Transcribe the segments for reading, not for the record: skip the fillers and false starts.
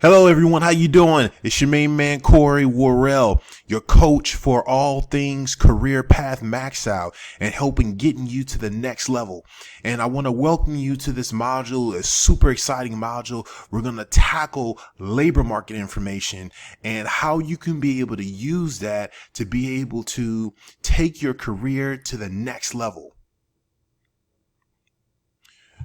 Hello everyone, how you doing? It's your main man Corey Worrell, your coach for all things career path MaxxOut and helping getting you to the next level. And I want to welcome you to this module, a super exciting module. We're going to tackle labor market information and how you can be able to use that to be able to take your career to the next level.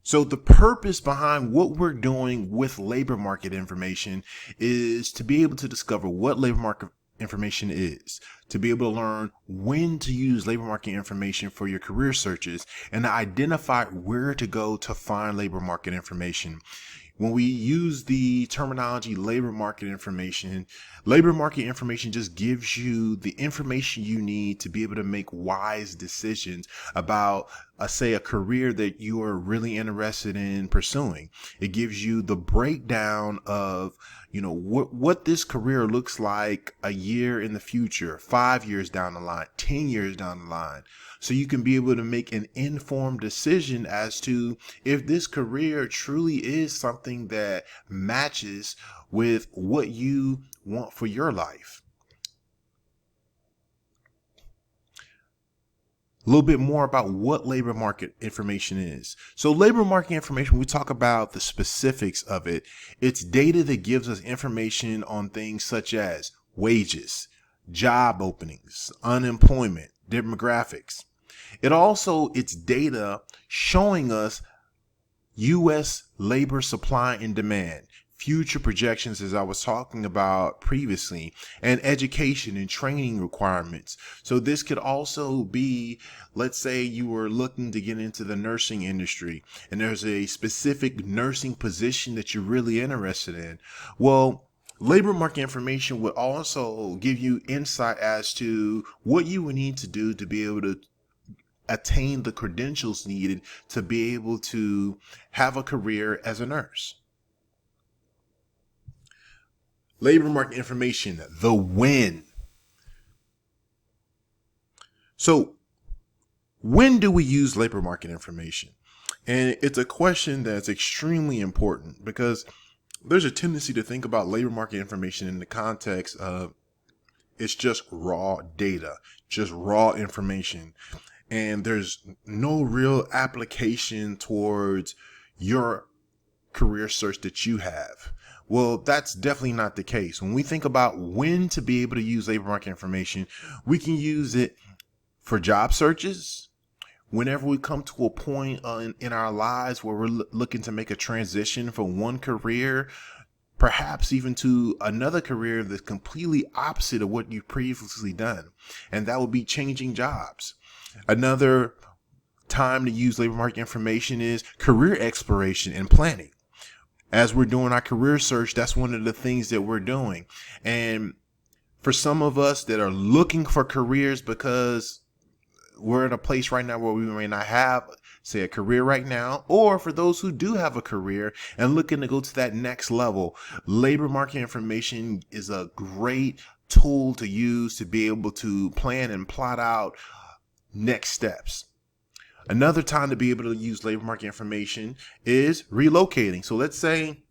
So the purpose behind what we're doing with labor market information is to be able to discover what labor market information is, to be able to learn when to use labor market information for your career searches, and to identify where to go to find labor market information. When we use the terminology labor market information just gives you the information you need to be able to make wise decisions about, say, a career that you are really interested in pursuing. It gives you the breakdown of, what this career looks like a year in the future, 5 years down the line, 10 years down the line. So you can be able to make an informed decision as to if this career truly is something that matches with what you want for your life. A little bit more about what labor market information is. So labor market information, we talk about the specifics of it. It's data that gives us information on things such as wages, job openings, unemployment, demographics. It's data showing us U.S. labor supply and demand, future projections, as I was talking about previously, and education and training requirements. So this could also be, let's say you were looking to get into the nursing industry and there's a specific nursing position that you're really interested in. Well, labor market information would also give you insight as to what you would need to do to be able to attain the credentials needed to be able to have a career as a nurse. Labor market information, the when. So when do we use labor market information? And it's a question that's extremely important because there's a tendency to think about labor market information in the context of it's just raw data, just raw information. And there's no real application towards your career search that you have. Well, that's definitely not the case. When we think about when to be able to use labor market information, we can use it for job searches. Whenever we come to a point in our lives where we're looking to make a transition from one career, perhaps even to another career that's completely opposite of what you've previously done. And that would be changing jobs. Another time to use labor market information is career exploration and planning. As we're doing our career search, that's one of the things that we're doing. And for some of us that are looking for careers because we're at a place right now where we may not have, say, a career right now, or for those who do have a career and looking to go to that next level, labor market information is a great tool to use to be able to plan and plot out next steps. Another time to be able to use labor market information is relocating. So let's say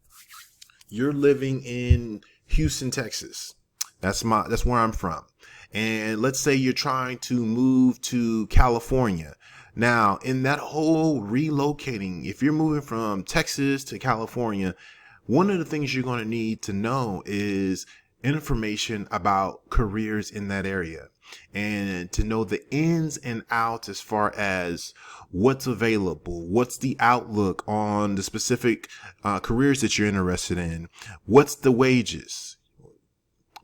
you're living in Houston, Texas. That's where I'm from. And let's say you're trying to move to California. Now, in that whole relocating, if you're moving from Texas to California, one of the things you're going to need to know is information about careers in that area and to know the ins and outs as far as what's available, what's the outlook on the specific careers that you're interested in, what's the wages,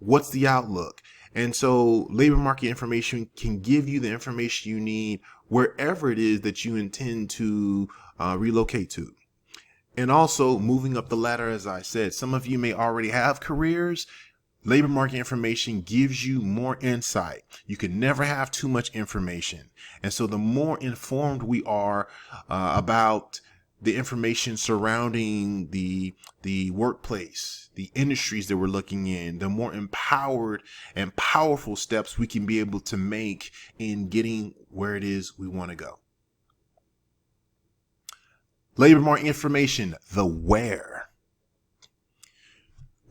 what's the outlook. And so labor market information can give you the information you need wherever it is that you intend to relocate to. And also moving up the ladder, as I said, some of you may already have careers. Labor market information gives you more insight. You can never have too much information. And so the more informed we are about the information surrounding the workplace, the industries that we're looking in, the more empowered and powerful steps we can be able to make in getting where it is we want to go. Labor market information, the where.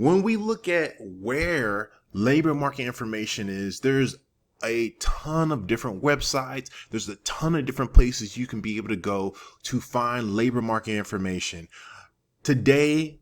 When we look at where labor market information is, there's a ton of different websites. There's a ton of different places you can be able to go to find labor market information. Today,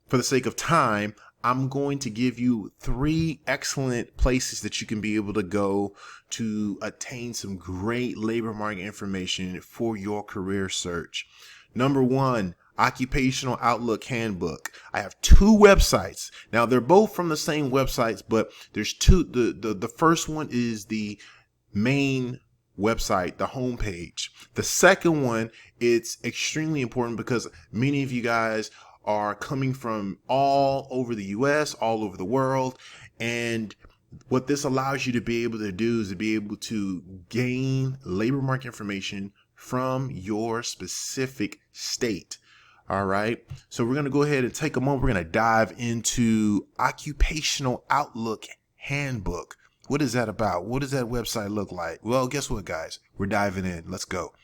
for the sake of time, I'm going to give you 3 excellent places that you can be able to go to attain some great labor market information for your career search. Number 1, Occupational Outlook Handbook. I have 2 websites. Now they're both from the same websites, but there's 2. The first one is the main website, the homepage. The second one, it's extremely important because many of you guys are coming from all over the US, all over the world. And what this allows you to be able to do is to be able to gain labor market information from your specific state. All right. So we're going to go ahead and take a moment. We're going to dive into Occupational Outlook Handbook. What is that about? What does that website look like? Well, guess what, guys? We're diving in. Let's go.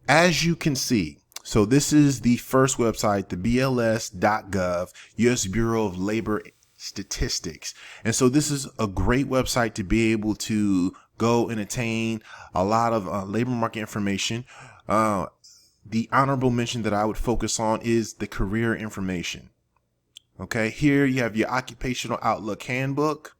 As you can see, so this is the first website, the BLS.gov, U.S. Bureau of Labor Statistics. And so this is a great website to be able to go and attain a lot of labor market information. The honorable mention that I would focus on is the career information. Okay, here you have your Occupational Outlook Handbook.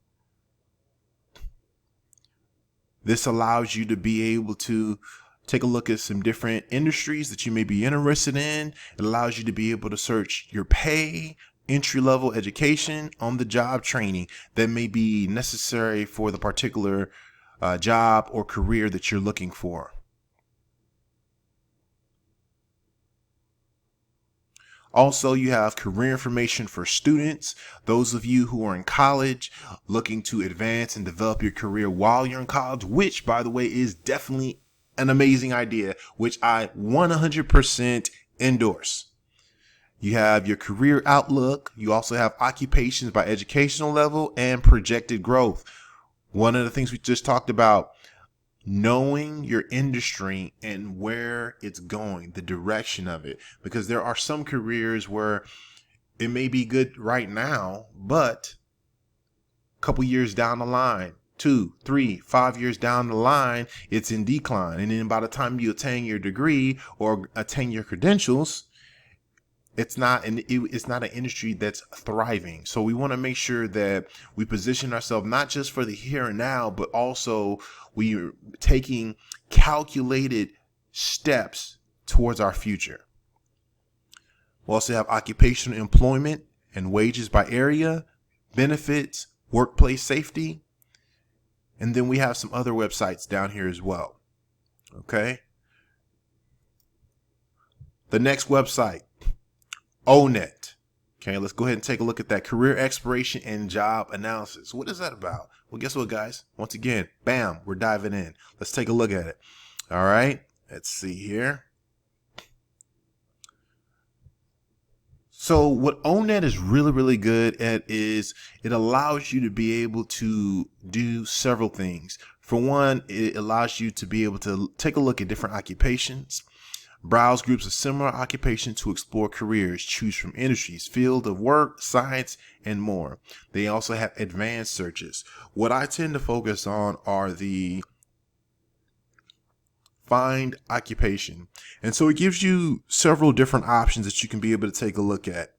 This allows you to be able to take a look at some different industries that you may be interested in. It allows you to be able to search your pay, entry-level education, on-the-job training that may be necessary for the particular job or career that you're looking for. Also, you have career information for students, those of you who are in college looking to advance and develop your career while you're in college, which, by the way, is definitely an amazing idea, which I 100% endorse. You have your career outlook. You also have occupations by educational level and projected growth. One of the things we just talked about, knowing your industry and where it's going, the direction of it, because there are some careers where it may be good right now, but a couple years down the line, 2, 3, 5 years down the line, it's in decline. And then by the time you attain your degree or attain your credentials, it's not an industry that's thriving. So we want to make sure that we position ourselves not just for the here and now, but also we are taking calculated steps towards our future. We also have occupational employment and wages by area, benefits, workplace safety. And then we have some other websites down here as well. Okay. The next website, ONET. Okay, let's go ahead and take a look at that. Career Exploration and Job Analysis. What is that about? Well, guess what, guys? Once again, bam, we're diving in. Let's take a look at it. All right, let's see here. So what ONET is really, really good at is it allows you to be able to do several things. For one, it allows you to be able to take a look at different occupations, browse groups of similar occupations to explore careers, choose from industries, field of work, science, and more. They also have advanced searches. What I tend to focus on are the find occupation. And so it gives you several different options that you can be able to take a look at.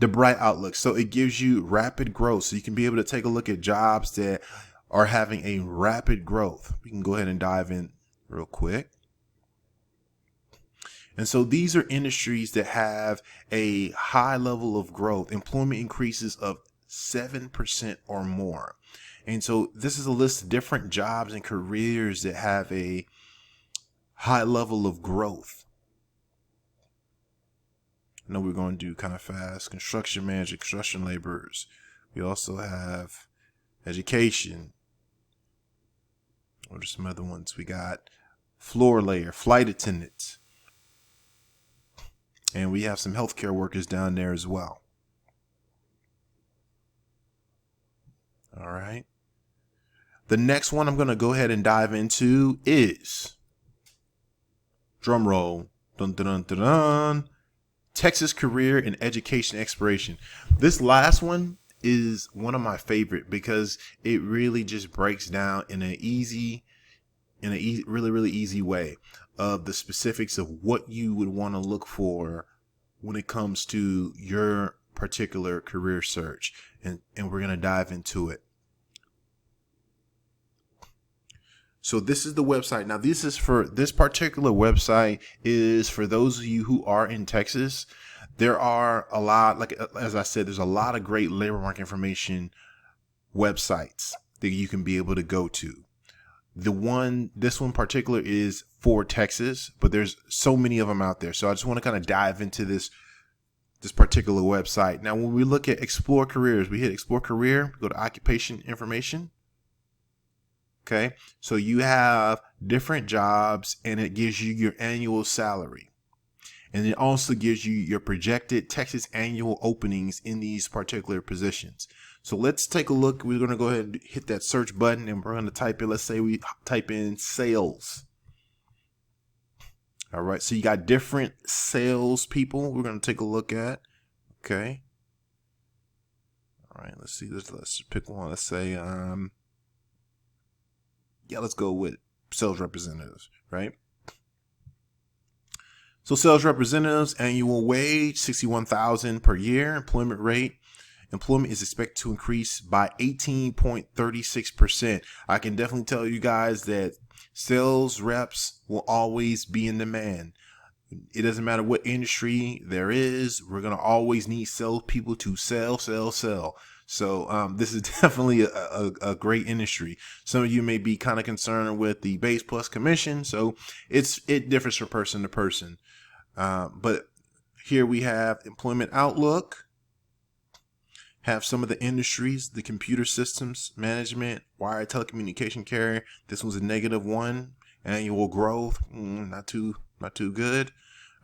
The bright outlook. So it gives you rapid growth. So you can be able to take a look at jobs that are having a rapid growth. We can go ahead and dive in real quick. And so these are industries that have a high level of growth, employment increases of 7% or more. And so this is a list of different jobs and careers that have a high level of growth. I know we're going to do kind of fast. Construction manager, construction laborers. We also have education. What are some other ones? We got floor layer, flight attendants. And we have some healthcare workers down there as well. All right. The next one I'm going to go ahead and dive into is, drum roll, dun dun dun dun dun, Texas career and education exploration. This last one is one of my favorite because it really just breaks down in a really easy way of the specifics of what you would want to look for when it comes to your particular career search. And we're going to dive into it. So this is the website. Now, this particular website is for those of you who are in Texas. There are a lot, like as I said, there's a lot of great labor market information websites that you can be able to go to. This one in particular is for Texas, but there's so many of them out there. So I just want to kind of dive into this particular website. Now, when we look at Explore Careers, we hit Explore Career, go to Occupation Information. Okay, so you have different jobs and it gives you your annual salary. And it also gives you your projected Texas annual openings in these particular positions. So let's take a look. We're going to go ahead and hit that search button and we're going to type in, let's say we type in sales. All right, so you got different sales people we're going to take a look at. Okay. All right, let's see. Let's pick one. Let's say, let's go with sales representatives, right? So sales representatives, annual wage, $61,000 per year. Employment rate. Employment is expected to increase by 18.36%. I can definitely tell you guys that sales reps will always be in demand. It doesn't matter what industry there is. We're going to always need sales people to sell. So this is definitely a great industry. Some of you may be kind of concerned with the base plus commission. So it differs from person to person. But here we have employment outlook, have some of the industries, the computer systems management, wire telecommunication carrier. This was a -1 annual growth. Not too good.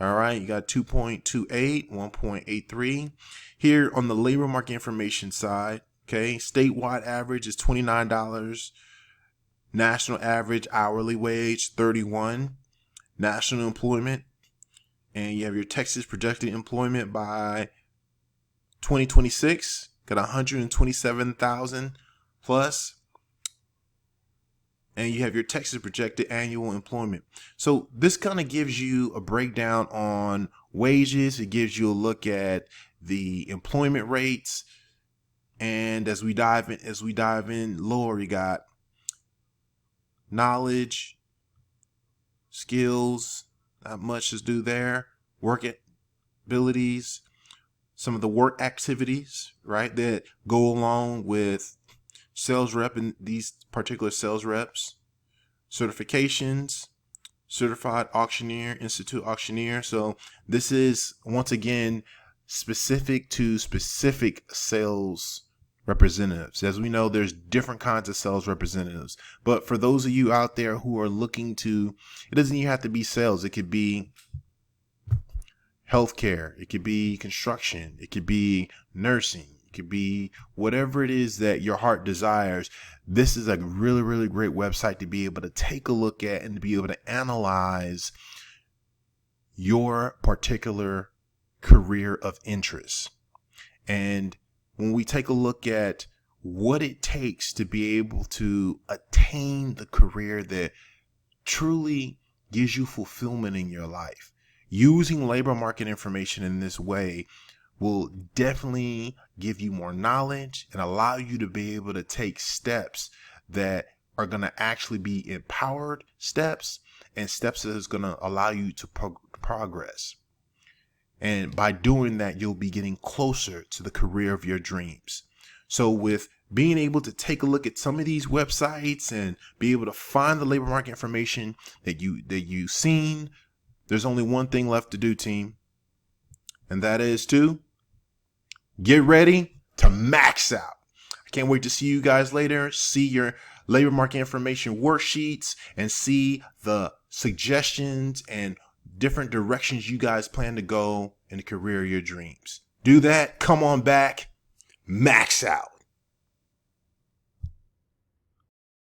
All right. You got 2.28, 1.83 here on the labor market information side. Okay. Statewide average is $29. National average hourly wage, $31. National employment. And you have your Texas projected employment by 2026, got 127,000 plus. And you have your Texas projected annual employment. So this kind of gives you a breakdown on wages. It gives you a look at the employment rates. And as we dive in lower, you got knowledge, skills, not much to do there. Work abilities, some of the work activities, right, that go along with sales rep and these particular sales reps, certifications, certified auctioneer, institute auctioneer. So this is once again specific to specific sales representatives. As we know, there's different kinds of sales representatives, but for those of you out there who are looking to, it doesn't even have to be sales. It could be healthcare. It could be construction. It could be nursing. Could be whatever it is that your heart desires. This is a really, really great website to be able to take a look at and to be able to analyze your particular career of interest. And when we take a look at what it takes to be able to attain the career that truly gives you fulfillment in your life, using labor market information in this way will definitely give you more knowledge and allow you to be able to take steps that are going to actually be empowered steps and steps that is going to allow you to progress. And by doing that, you'll be getting closer to the career of your dreams. So with being able to take a look at some of these websites and be able to find the labor market information that you've seen, there's only one thing left to do, team. And that is to get ready to max out. I can't wait to see you guys later, see your labor market information worksheets, and see the suggestions and different directions you guys plan to go in the career of your dreams. Do that. Come on back. Max out.